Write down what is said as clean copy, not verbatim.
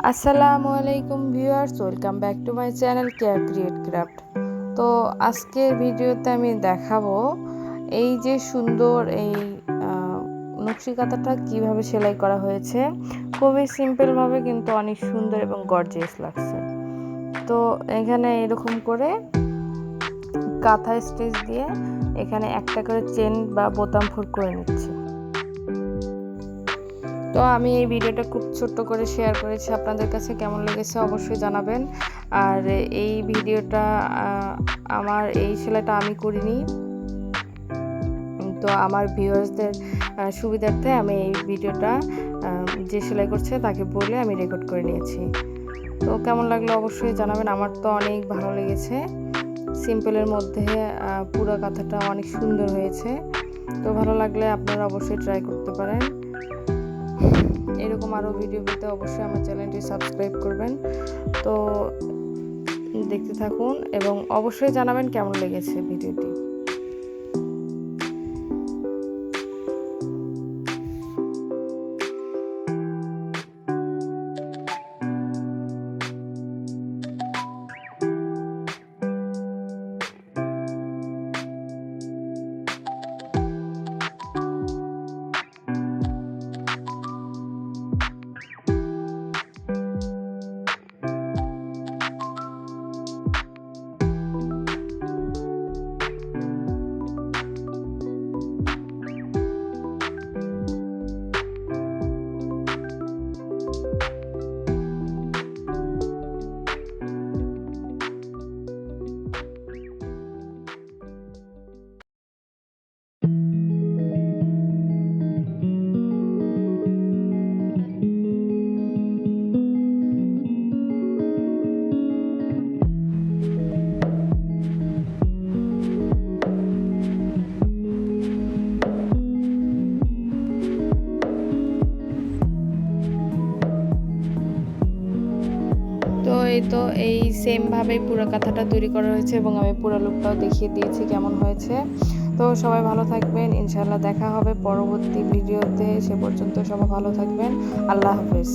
আসসালামু আলাইকুম viewers, welcome back to my channel care create craft. তো আজকের ভিডিওতে আমি দেখাবো এই যে সুন্দর এই নকশি কাঁথাটা কীভাবে সেলাই করা হয়েছে। খুবই সিম্পলভাবে কিন্তু অনেক সুন্দর এবং গর্জিয়াস লাগছে। তো এখানে এরকম করে কাঁথা স্টিচ দিয়ে এখানে একটা করে চেন বা বোতাম ফোর করে নিচ্ছি। তো আমি এই ভিডিওটা খুব ছোট্ট করে শেয়ার করেছি, আপনাদের কাছে কেমন লেগেছে অবশ্যই জানাবেন। আর এই ভিডিওটা আমার এই সেলাইটা আমি করিনি, তো আমার ভিউয়ার্সদের সুবিধার্থে আমি এই ভিডিওটা যে সেলাই করছে তাকে বলে আমি রেকর্ড করে নিয়েছি। তো কেমন লাগলো অবশ্যই জানাবেন। আমার তো অনেক ভালো লেগেছে, সিম্পলের মধ্যে পুরো কাঁথাটা অনেক সুন্দর হয়েছে। তো ভালো লাগলে আপনারা অবশ্যই ট্রাই করতে পারেন। এরকম আরও ভিডিও পেতে অবশ্যই আমার চ্যানেলটি সাবস্ক্রাইব করবেন। তো দেখতে থাকুন এবং অবশ্যই জানাবেন কেমন লেগেছে ভিডিওটি। তো এই সেমভাবেই পুরো কাঁথাটা তৈরি করা হয়েছে এবং আমি পুরো লুকটাও দেখিয়ে দিয়েছি কেমন হয়েছে। তো সবাই ভালো থাকবেন, ইনশাআল্লাহ দেখা হবে পরবর্তী ভিডিওতে। সে পর্যন্ত সবাই ভালো থাকবেন। আল্লাহ হাফেজ।